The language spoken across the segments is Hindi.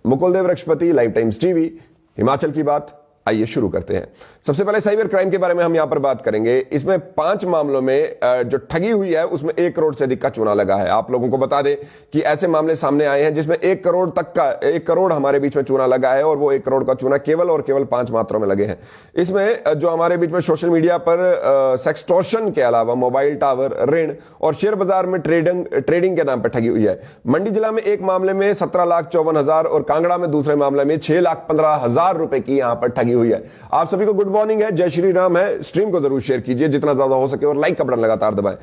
मुकुल देव वृक्षपति, लाइव टाइम्स टीवी, हिमाचल की बात। आइए शुरू करते हैं। सबसे पहले साइबर क्राइम के बारे में हम यहां पर बात करेंगे। इसमें 5 मामलों में जो ठगी हुई है उसमें 1 करोड़ से अधिक का चूना लगा है। आप लोगों को बता दें कि ऐसे मामले सामने आए हैं जिसमें 1 करोड़ तक का 1 करोड़ हमारे बीच में चूना लगा है और वो 1 करोड़ का चूना केवल और केवल 5 मात्रों में लगे हैं। इसमें जो हमारे बीच में सोशल मीडिया पर सेक्सटॉर्शन के अलावा मोबाइल टावर, ऋण और शेयर बाजार में ट्रेडिंग के नाम पर ठगी हुई है। मंडी जिला में एक मामले में 17,54,000 और कांगड़ा में दूसरे मामले में 6,15,000 रुपए की यहां पर ठगी हुई है। आप सभी को गुड मॉर्निंग है, जय श्री राम है। स्ट्रीम को जरूर शेयर कीजिए जितना ज्यादा हो सके और लाइक का बटन लगातार दबाएं।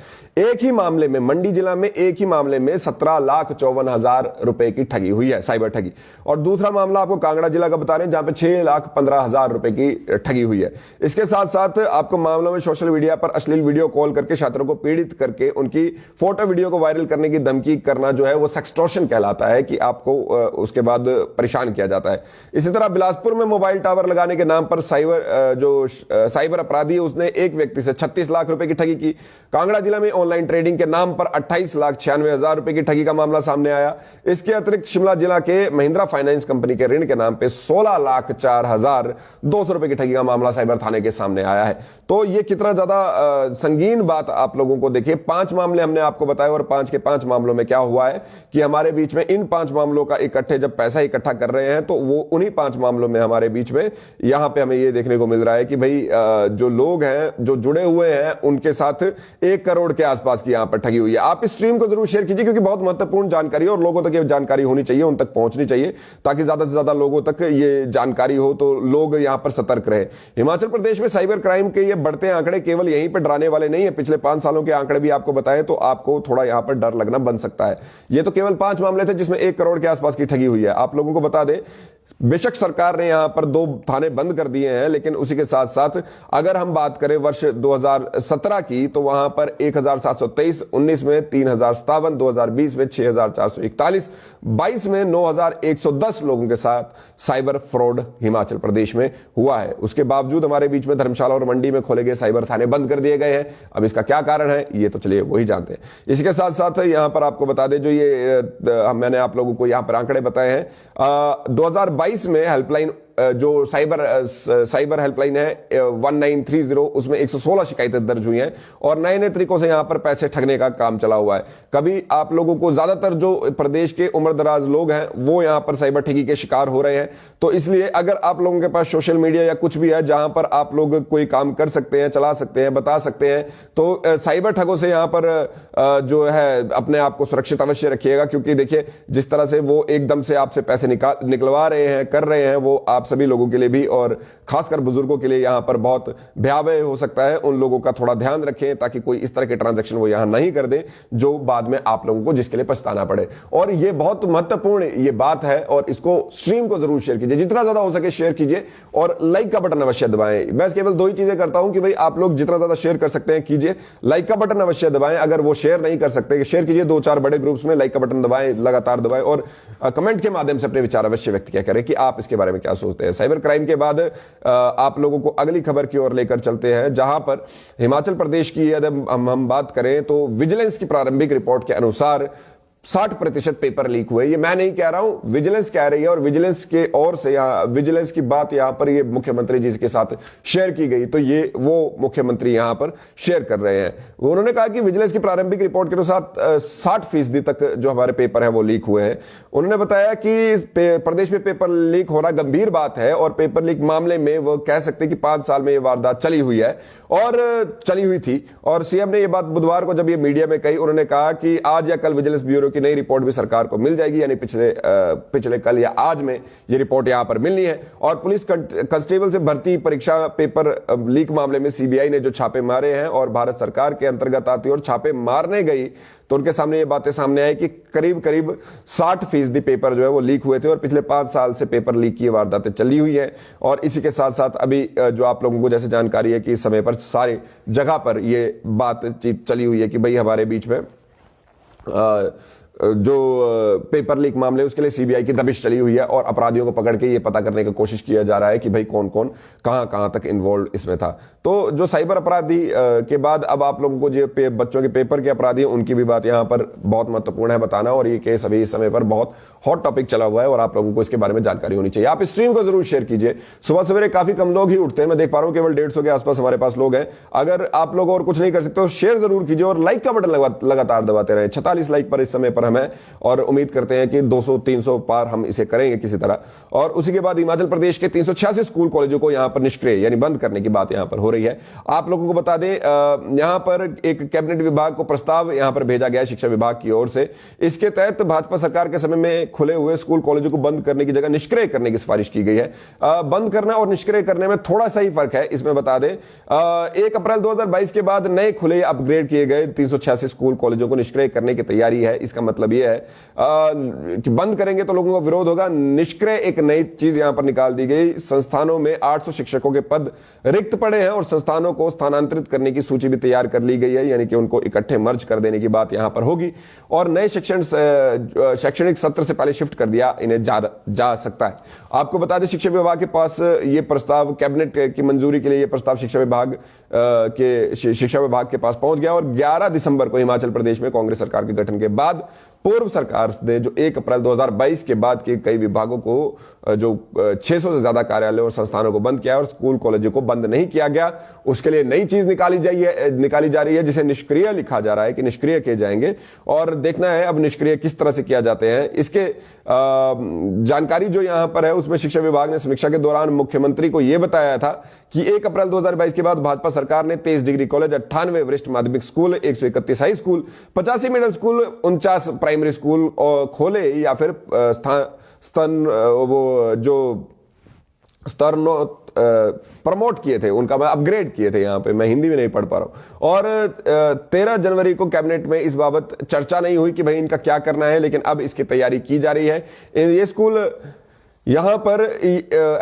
एक ही मामले में मंडी जिला में एक ही मामले में 17,54,000 रुपए की ठगी हुई है, साइबर ठगी। और दूसरा मामला आपको कांगड़ा जिला का बता रहे हैं जहां पे 6,15,000 रुपए की ठगी हुई है। इसके साथ साथ आपको मामलों में सोशल मीडिया पर अश्लील वीडियो कॉल करके छात्रों को पीड़ित करके उनकी फोटो वीडियो को वायरल करने की धमकी करना जो है वो सेक्सटॉर्शन कहलाता है कि आपको उसके बाद परेशान किया जाता है। इसी तरह बिलासपुर में मोबाइल टावर लगाने के नाम पर साइबर अपराधी उसने एक व्यक्ति से 36 लाख रुपए की ठगी की। कांगड़ा जिला में ऑनलाइन ट्रेडिंग के नाम पर 28,96,000 रुपए की ठगी का मामला सामने आया। इसके अतिरिक्त शिमला जिला के महिंद्रा फाइनेंस कंपनी के ऋण के नाम पे 16,04,200 रुपए की ठगी का मामला साइबर थाने के सामने आया है। तो ये कितना ज्यादा संगीन बात आप लोगों को देखिए। 5 मामले हमने आपको बताए और 5 के 5 मामलों में क्या हुआ है कि हमारे बीच में इन 5 मामलों का इकट्ठे जब पैसा इकट्ठा कर रहे हैं तो वो उन्हीं 5 मामलों में हमारे बीच में यहां पे हमें ये देखने को मिल रहा है कि भाई जो लोग हैं जो जुड़े हुए हैं उनके साथ 1 करोड़ के आसपास की यहां पर ठगी हुई है। आप इस स्ट्रीम को जरूर शेयर कीजिए क्योंकि बहुत महत्वपूर्ण जानकारी है और लोगों तक ये जानकारी होनी चाहिए, उन तक पहुंचनी चाहिए ताकि ज्यादा से ज्यादा लोगों तक ये जानकारी हो तो लोग यहां पर सतर्क रहे। हिमाचल प्रदेश में साइबर क्राइम के ये बढ़ते आंकड़े केवल यहीं पर डराने वाले नहीं है, पिछले 5 सालों के आंकड़े भी आपको बताएं तो आपको थोड़ा यहां पर डर लगना बन सकता है। ये तो केवल 5 मामले थे जिसमें 1 करोड़ के आसपास की ठगी हुई है। आप लोगों को बता दें बेशक सरकार ने यहां पर 2 थाने बंद कर दिए हैं, लेकिन उसी के साथ साथ अगर हम बात करें वर्ष 2017 की तो वहां पर 1,723, 19 में 3,057, 2020 में 6,441, 22 में 9,110 लोगों के साथ साइबर फ्रॉड हिमाचल प्रदेश में हुआ है। उसके बावजूद हमारे बीच में धर्मशाला और मंडी में खोले गए साइबर थाने बंद कर दिए गए हैं। अब इसका क्या कारण है ये तो चलिए वही जानते हैं। इसके साथ साथ यहां पर आपको बता दें जो ये मैंने आप लोगों को यहां पर आंकड़े बताए हैं 2022 में हेल्पलाइन जो साइबर हेल्पलाइन है 1930 उसमें 116 शिकायतें दर्ज हुई हैं और नए नए तरीकों से यहां पर पैसे ठगने का काम चला हुआ है। कभी आप लोगों को ज्यादातर जो प्रदेश के उम्रदराज लोग हैं वो यहां पर साइबर ठगी के शिकार हो रहे हैं। तो इसलिए अगर आप लोगों के पास सोशल मीडिया या कुछ भी है जहां पर आप लोग कोई काम कर सकते हैं, चला सकते हैं, बता सकते हैं तो साइबर ठगों से यहां पर जो है अपने आप को सुरक्षित अवश्य रखिएगा क्योंकि देखिए जिस तरह से वो एकदम से आपसे पैसे निकलवा रहे हैं, कर रहे हैं, वो आप सभी लोगों के लिए भी और खासकर बुजुर्गों के लिए यहां पर बहुत भयावह हो सकता है। उन लोगों का थोड़ा ध्यान रखें ताकि कोई इस तरह के ट्रांजैक्शन वो यहां नहीं कर दे जो बाद में आप लोगों को जिसके लिए पछताना पड़े। और ये बहुत महत्वपूर्ण ये बात है और इसको स्ट्रीम को जरूर शेयर कीजिए, जितना ज्यादा हो सके शेयर कीजिए और लाइक का बटन अवश्य दबाएं। मैं केवल 2 ही चीजें करता हूं कि भाई आप लोग जितना ज्यादा शेयर कर सकते हैं कीजिए, लाइक का बटन अवश्य दबाएं। अगर वो शेयर नहीं कर सकते शेयर कीजिए 2-4 बड़े ग्रुप्स में, लाइक का बटन दबाएं, लगातार दबाएं और कमेंट के माध्यम से अपने विचार अवश्य व्यक्त किया करें कि आप इसके बारे में क्या सोचते हैं। साइबर क्राइम के बाद आप लोगों को अगली खबर की ओर लेकर चलते हैं जहां पर हिमाचल प्रदेश की यदि हम बात करें तो विजिलेंस की प्रारंभिक रिपोर्ट के अनुसार 60% पेपर लीक हुए। ये मैं नहीं कह रहा हूं, विजिलेंस कह रही है और विजिलेंस के ओर से यहां विजिलेंस की बात यहां पर ये मुख्यमंत्री जी के साथ शेयर की गई तो ये वो मुख्यमंत्री यहां पर शेयर कर रहे हैं। उन्होंने कहा कि विजिलेंस की प्रारंभिक रिपोर्ट के अनुसार 60% तक जो हमारे पेपर है वो लीक हुए हैं। उन्होंने बताया कि प्रदेश में पेपर लीक होना गंभीर बात है और पेपर लीक मामले में वो कह सकते कि 5 साल में ये वारदात चली हुई है और चली हुई थी। और सीएम ने ये बात बुधवार को जब ये मीडिया में कही, उन्होंने कहा कि आज या कल विजिलेंस ब्यूरो की नई रिपोर्ट भी सरकार को मिल जाएगी, यानी पिछले कल या आज में ये रिपोर्ट यहां पर मिलनी है। और पुलिस कांस्टेबल से भर्ती परीक्षा पेपर लीक मामले में सीबीआई ने जो छापे मारे हैं और भारत सरकार के अंतर्गत आती और छापे मारने गई तो उनके सामने ये बातें सामने आई कि करीब करीब 60% पेपर जो है वो लीक हुए थे और पिछले 5 साल से पेपर लीक की वारदातें चली हुई है। और इसी के साथ साथ अभी जो आप लोगों को जैसे जानकारी है कि इस समय पर सारी जगह पर ये बातचीत चली हुई है कि भाई हमारे बीच में जो पेपर लीक मामले उसके लिए सीबीआई की दबिश चली हुई है और अपराधियों को पकड़ के ये पता करने की कोशिश किया जा रहा है कि भाई कौन कौन कहां कहां तक इन्वॉल्व इसमें था। तो जो साइबर अपराधी के बाद अब आप लोगों को जो बच्चों के पेपर के अपराधी हैं उनकी भी बात यहां पर बहुत महत्वपूर्ण है बताना, और ये केस अभी इस समय पर बहुत हॉट टॉपिक चला हुआ है और आप लोगों को इसके बारे में जानकारी होनी चाहिए। आप स्ट्रीम को जरूर शेयर कीजिए। सुबह सवेरे काफी कम लोग ही उठते हैं, मैं देख पा रहा हूं केवल 150 के आसपास हमारे पास लोग हैं। अगर आप लोग और कुछ नहीं कर सकते तो शेयर जरूर कीजिए और लाइक का बटन लगातार दबाते रहे। 46 लाइक पर इस समय पर हमें, और उम्मीद करते हैं कि 200-300 पार हम इसे करेंगे किसी तरह। और उसी के बाद हिमाचल प्रदेश के 386 स्कूल कॉलेजों को यहां पर निष्क्रिय यानी बंद करने की बात यहां पर हो रही है। आप लोगों को बता दें यहां पर एक कैबिनेट विभाग को प्रस्ताव यहां पर भेजा गया शिक्षा विभाग की ओर से। इसके तहत भाजपा सरकार के समय में खुले हुए स्कूल कॉलेजों को बंद करने की जगह निष्क्रिय करने की सिफारिश की गई है। बंद करना और निष्क्रिय करने में थोड़ा सा ही फर्क है, इसमें बता दें 1 अप्रैल 2022 के बाद नए खुले अपग्रेड किए गए 386 स्कूल कॉलेजों को निष्क्रिय करने की तैयारी है। इसका मतलब यह है कि बंद करेंगे तो लोगों का विरोध होगा। निष्क्रिय एक नई चीज यहां पर निकाल दी गई। संस्थानों में 800 शिक्षकों के पद रिक्त पड़े हैं और संस्थानों को स्थानांतरित करने की सूची भी तैयार कर ली गई है, यानी कि उनको इकट्ठे मर्ज कर देने की बात यहां पर होगी और नए शैक्षणिक सत्र से पहले शिफ्ट कर दिया इन्हें जा सकता है। आपको बता दें शिक्षा विभाग के पास यह प्रस्ताव कैबिनेट की मंजूरी के लिए यह प्रस्ताव शिक्षा विभाग के पास पहुंच गया और 11 दिसंबर को हिमाचल प्रदेश में कांग्रेस सरकार के गठन के बाद पूर्व सरकार ने जो 1 अप्रैल 2022 के बाद के कई विभागों को जो 600 से ज्यादा कार्यालय और संस्थानों को बंद किया और स्कूल कॉलेजों को बंद नहीं किया गया, उसके लिए नई चीज निकाली जा रही है जिसे निष्क्रिय लिखा जा रहा है कि निष्क्रिय किए जाएंगे और देखना है अब निष्क्रिय किस तरह से किया जाते हैं। इसके जानकारी जो यहां पर है उसमें शिक्षा विभाग ने समीक्षा के दौरान मुख्यमंत्री को यह बताया था कि 1 अप्रैल 2022 के बाद भाजपा सरकार ने 23 डिग्री कॉलेज, 98 वरिष्ठ माध्यमिक school, 131 high school, 85 middle school, 49 primary school खोले या फिर स्तर प्रमोट किए थे, उनका मैं अपग्रेड किए थे। यहां पे मैं हिंदी में नहीं पढ़ पा रहा हूं। और 13 जनवरी को कैबिनेट में इस बाबत चर्चा नहीं हुई कि भाई इनका क्या करना है, लेकिन अब इसकी तैयारी की जा रही है। ये स्कूल यहां पर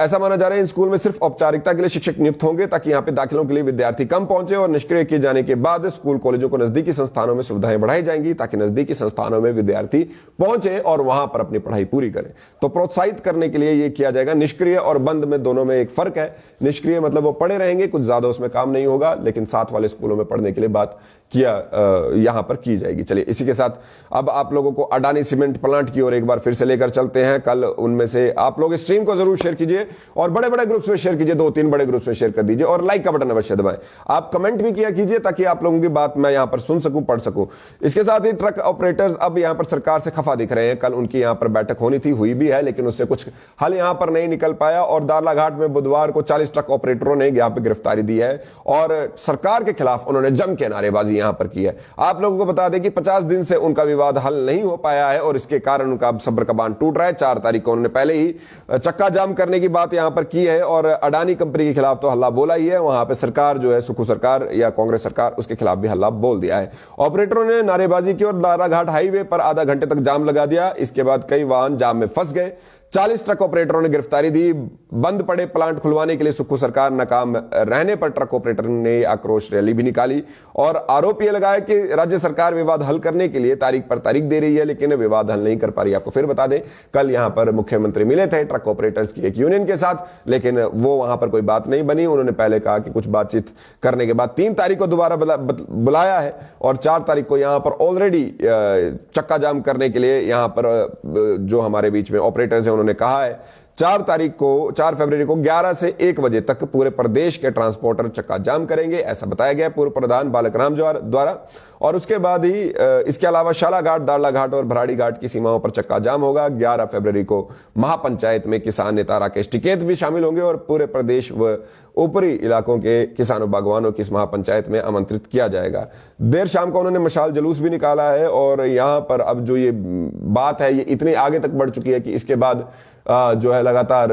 ऐसा माना जा रहा है इन स्कूल में सिर्फ औपचारिकता के लिए शिक्षक नियुक्त होंगे ताकि यहां पे दाखिलों के लिए विद्यार्थी कम पहुंचे और निष्क्रिय किए जाने के बाद स्कूल कॉलेजों को नजदीकी संस्थानों में सुविधाएं बढ़ाई जाएंगी ताकि नजदीकी संस्थानों में विद्यार्थी पहुंचे और वहां पर अपनी पढ़ाई पूरी करें। तो प्रोत्साहित करने के लिए यह किया जाएगा। निष्क्रिय और बंद में दोनों में एक फर्क है। निष्क्रिय मतलब वो पढ़े रहेंगे, कुछ ज्यादा उसमें काम नहीं होगा, लेकिन साथ वाले स्कूलों में पढ़ने के लिए बात यहां पर की जाएगी। चलिए इसी के साथ अब आप लोगों को अडानी सीमेंट प्लांट की ओर एक बार फिर से लेकर चलते हैं। कल उनमें से आप लोग स्ट्रीम को जरूर शेयर कीजिए और बड़े बड़े ग्रुप्स में शेयर कीजिए, 2-3 बड़े ग्रुप्स में शेयर कर दीजिए और लाइक का बटन अवश्य दबाएं। आप कमेंट भी किया कीजिए ताकि आप लोगों की बात मैं यहां पर सुन सकूं, पढ़ सकूं। इसके साथ ही ट्रक ऑपरेटर्स अब यहां पर सरकार से खफा दिख रहे हैं। कल उनकी यहां पर बैठक होनी थी, हुई भी है, लेकिन उससे कुछ हल यहां पर नहीं निकल पाया और दारलाघाट में बुधवार को 40 ट्रक ऑपरेटरों ने यहां पर गिरफ्तारी दी है और सरकार के खिलाफ उन्होंने जम के नारेबाजी यहां पर की है। आप लोगों को बता दें कि 50 दिन से उनका विवाद हल नहीं हो पाया है और इसके कारण उनका अब सब्र का बांध टूट रहा है। 4 तारीख को उन्होंने पहले ही चक्का जाम करने की बात यहां पर की है और अडानी कंपनी के खिलाफ तो हल्ला बोला ही है। वहां पे सरकार जो है सुखू सरकार या कांग्रेस सरकार, उसके खिलाफ भी हल्ला बोल दिया है। ऑपरेटरों ने नारेबाजी की और दाराघाट हाईवे पर आधा घंटे तक जाम लगा दिया। इसके बाद कई वाहन जाम में फंस गए। 40 ट्रक ऑपरेटरों ने गिरफ्तारी दी। बंद पड़े प्लांट खुलवाने के लिए सुक्खू सरकार नाकाम रहने पर ट्रक ऑपरेटर ने आक्रोश रैली भी निकाली और आरोप यह लगाया कि राज्य सरकार विवाद हल करने के लिए तारीख पर तारीख दे रही है, लेकिन विवाद हल नहीं कर पा रही। आपको फिर बता दें, कल यहां पर मुख्यमंत्री मिले थे ट्रक ऑपरेटर्स की एक यूनियन के साथ, लेकिन वो वहां पर कोई बात नहीं बनी। उन्होंने पहले कहा कि कुछ बातचीत करने के बाद 3 तारीख को दोबारा बुलाया है और 4 तारीख को यहां पर ऑलरेडी चक्का जाम करने के लिए यहां पर जो हमारे बीच में ऑपरेटर्स हैं उन्होंने कहा है 4 फरवरी को 11 से 1 बजे तक पूरे प्रदेश के ट्रांसपोर्टर चक्का जाम करेंगे, ऐसा बताया गया पूर्व प्रधान बालक राम द्वारा। और उसके बाद ही इसके अलावा शालाघाट, दारलाघाट और भराड़ी घाट की सीमाओं पर चक्का जाम होगा। 11 फरवरी को महापंचायत में किसान नेता राकेश टिकैत भी शामिल होंगे और पूरे प्रदेश व ऊपरी इलाकों के किसानों बागवानों की इस महापंचायत में आमंत्रित किया जाएगा। देर शाम को उन्होंने मशाल जुलूस भी निकाला है और यहां पर अब जो ये बात है ये इतनी आगे तक बढ़ चुकी है कि इसके बाद जो है लगातार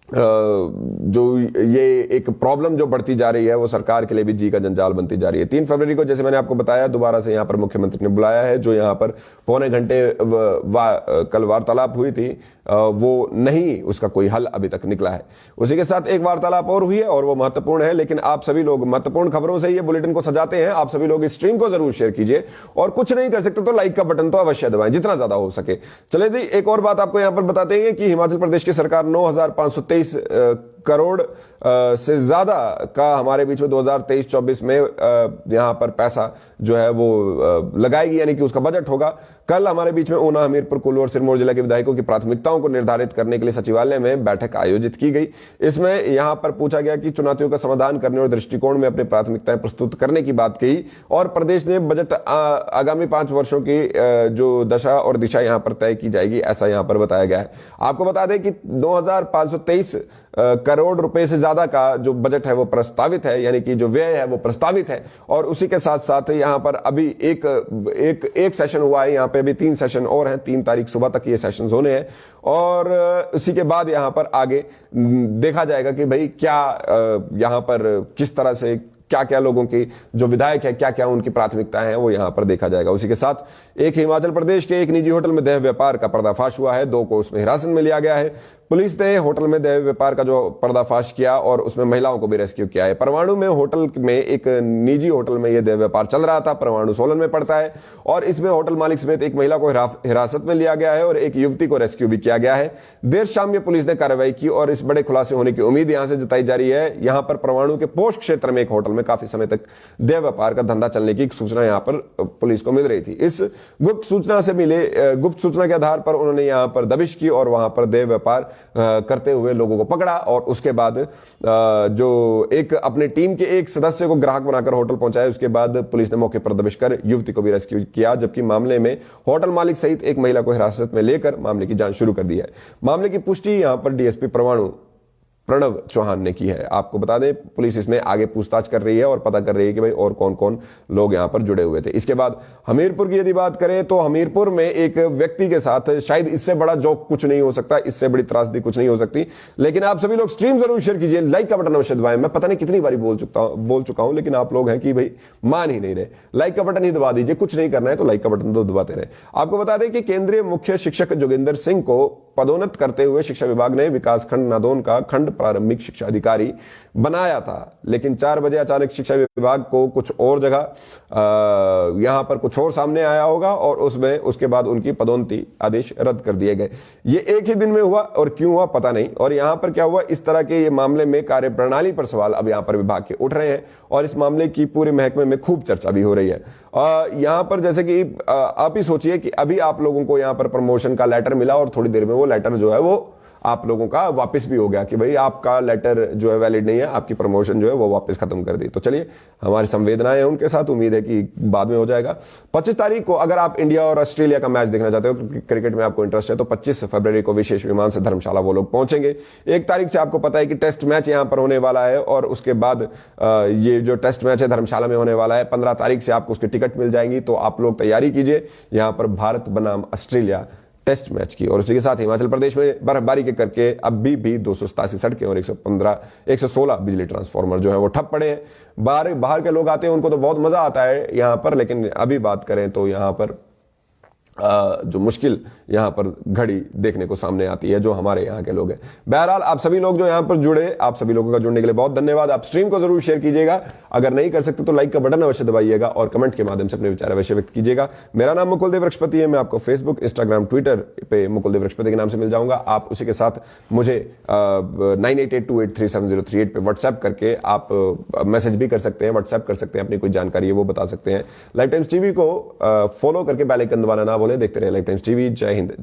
जो ये एक प्रॉब्लम जो बढ़ती जा रही है वो सरकार के लिए भी जी का जंजाल बनती जा रही है। 3 फरवरी को जैसे मैंने आपको बताया दोबारा से यहाँ पर मुख्यमंत्री ने बुलाया है, जो यहाँ पर पौने घंटे कल वार्तालाप हुई थी वो नहीं, उसका कोई हल अभी तक निकला है। उसी के साथ एक वार्तालाप और हुई है और वो महत्वपूर्ण है, लेकिन आप सभी लोग महत्वपूर्ण खबरों से ये बुलेटिन को सजाते हैं, आप सभी लोग इस स्ट्रीम को जरूर शेयर कीजिए और कुछ नहीं कर सकते तो लाइक का बटन तो अवश्य दबाएं जितना ज्यादा हो सके। चले जी एक और बात आपको यहाँ पर बताते हैं कि हिमाचल प्रदेश की सरकार 9,523 करोड़ से ज्यादा का हमारे बीच में 2023-24 में यहां पर पैसा जो है वो लगाएगी, यानी कि उसका बजट होगा। कल हमारे बीच में ऊना, हमीरपुर, कुल्लू और सिरमौर जिला के विधायकों की प्राथमिकताओं को निर्धारित करने के लिए सचिवालय में बैठक आयोजित की गई। इसमें यहां पर पूछा गया कि चुनौतियों का समाधान करने और दृष्टिकोण में अपनी प्राथमिकताएं प्रस्तुत करने की बात कही और प्रदेश ने बजट आगामी 5 वर्षों की जो दशा और दिशा यहां पर तय की जाएगी, ऐसा यहां पर बताया गया है। आपको बता दें कि 9,523 करोड़ रुपए से ज्यादा का जो बजट है वो प्रस्तावित है, यानी कि जो व्यय है वो प्रस्तावित है। और उसी के साथ साथ यहां पर अभी एक सेशन हुआ है, यहां पे अभी 3 सेशन और हैं, 3 तारीख सुबह तक ये सेशंस होने हैं और उसी के बाद यहां पर आगे देखा जाएगा कि भाई क्या यहां पर किस तरह से क्या क्या लोगों की जो विधायक है क्या क्या उनकी प्राथमिकताएं हैं वो यहां पर देखा जाएगा। उसी के साथ एक हिमाचल प्रदेश के एक निजी होटल में देह व्यापार का पर्दाफाश हुआ है, 2 को उसमें हिरासत में लिया गया है। पुलिस ने होटल में देह व्यापार का जो पर्दाफाश किया और उसमें महिलाओं को भी रेस्क्यू किया है। परवाणु में होटल में एक निजी होटल में यह देह व्यापार चल रहा था, परवाणु सोलन में पड़ता है और इसमें होटल मालिक समेत एक महिला को हिरासत में लिया गया है और एक युवती को रेस्क्यू भी किया गया है। देर शाम ये पुलिस ने कार्रवाई की और इस बड़े खुलासे होने की उम्मीद यहां से जताई जा रही है। यहां पर परवाणु के पोस्ट क्षेत्र में एक होटल में काफी समय तक देह व्यापार का धंधा चलने की सूचना यहां पर पुलिस को मिल रही थी। इस गुप्त सूचना के आधार पर उन्होंने यहां पर दबिश की और वहां पर देह व्यापार करते हुए लोगों को पकड़ा और उसके बाद जो एक अपने टीम के एक सदस्य को ग्राहक बनाकर होटल पहुंचाया। उसके बाद पुलिस ने मौके पर दबिश कर युवती को भी रेस्क्यू किया, जबकि मामले में होटल मालिक सहित एक महिला को हिरासत में लेकर मामले की जांच शुरू कर दी है। मामले की पुष्टि यहां पर डीएसपी परवाणु प्रणव चौहान ने की है। आपको बता दें पुलिस इसमें आगे पूछताछ कर रही है और पता कर रही है कि भाई और कौन कौन लोग यहां पर जुड़े हुए थे। इसके बाद हमीरपुर की यदि बात करें तो हमीरपुर में एक व्यक्ति के साथ शायद इससे बड़ा जोक कुछ नहीं हो सकता, इससे बड़ी त्रासदी कुछ नहीं हो सकती, लेकिन आप सभी लोग स्ट्रीम जरूर शेयर कीजिए, लाइक का बटन अवश्य दबाएं। मैं पता नहीं कितनी बारी बोल चुका हूं लेकिन आप लोग हैं कि भाई मान ही नहीं रहे। लाइक का बटन ही दबा दीजिए, कुछ नहीं करना है तो लाइक का बटन तो दबाते रहे। आपको बता दें कि केंद्रीय मुख्य शिक्षक जोगिंदर सिंह को पदोन्नत करते हुए शिक्षा विभाग ने विकास खंड नादौन का खंड प्रारंभिक शिक्षा अधिकारी बनाया था, लेकिन 4 बजे अचानक शिक्षा विभाग को कुछ और जगह यहां पर कुछ और सामने आया होगा और उसके बाद उनकी पदोन्नति आदेश रद्द कर दिए गए। ये एक ही दिन में हुआ और क्यों हुआ पता नहीं। और यहां पर क्या हुआ, इस तरह के ये मामले में कार्यप्रणाली पर सवाल अब यहां पर विभाग के उठ रहे हैं और इस मामले की पूरे महकमे में खूब चर्चा भी हो रही है। यहां पर जैसे कि आप ही सोचिए कि अभी आप लोगों को यहां पर प्रमोशन का लेटर मिला और थोड़ी देर में वो लेटर जो है वो आप लोगों का वापस भी हो गया कि भाई आपका लेटर जो है वैलिड नहीं है, आपकी प्रमोशन जो है वो वापस खत्म कर दी। तो चलिए हमारी संवेदनाएं हैं उनके साथ, उम्मीद है कि बाद में हो जाएगा। 25 तारीख को अगर आप इंडिया और ऑस्ट्रेलिया का मैच देखना चाहते हो, क्रिकेट में आपको इंटरेस्ट है, तो 25 फरवरी को विशेष विमान से धर्मशाला वो लोग पहुंचेंगे। 1 तारीख से आपको पता है कि टेस्ट मैच यहां पर होने वाला है और उसके बाद ये जो टेस्ट मैच है धर्मशाला में होने वाला है। 15 तारीख से आपको उसकी टिकट मिल जाएंगी, तो आप लोग तैयारी कीजिए यहां पर भारत बनाम ऑस्ट्रेलिया टेस्ट मैच की। और उसी के साथ हिमाचल प्रदेश में बर्फबारी के करके अभी भी 287 सड़कें और 116 बिजली ट्रांसफार्मर जो है वो ठप पड़े हैं। बाहर के लोग आते हैं उनको तो बहुत मजा आता है यहां पर, लेकिन अभी बात करें तो यहां पर जो मुश्किल यहां पर घड़ी देखने को सामने आती है जो हमारे यहां के लोग हैं। बहरहाल आप सभी लोग जो यहां पर जुड़े, आप सभी लोगों का जुड़ने के लिए बहुत धन्यवाद। आप स्ट्रीम को जरूर शेयर कीजिएगा, अगर नहीं कर सकते तो लाइक का बटन अवश्य दबाइएगा और कमेंट के माध्यम से अपने विचार अवश्य व्यक्त कीजिएगा। मेरा नाम मुकुल देव वृक्षपति है, मैं आपको फेसबुक, इंस्टाग्राम, ट्विटर पे मुकुल देव वृक्षपति के नाम से मिल जाऊंगा। आप उसी के साथ मुझे 9882837038 पे व्हाट्सएप करके आप मैसेज भी कर सकते हैं, व्हाट्सएप कर सकते हैं, अपनी कोई जानकारी है वो बता सकते हैं। लाइफ टाइम्स टीवी को फॉलो करके बेल आइकन दबाना ना बोले। देखते रहे लाइफ टाइम्स टीवी। जय हिंद।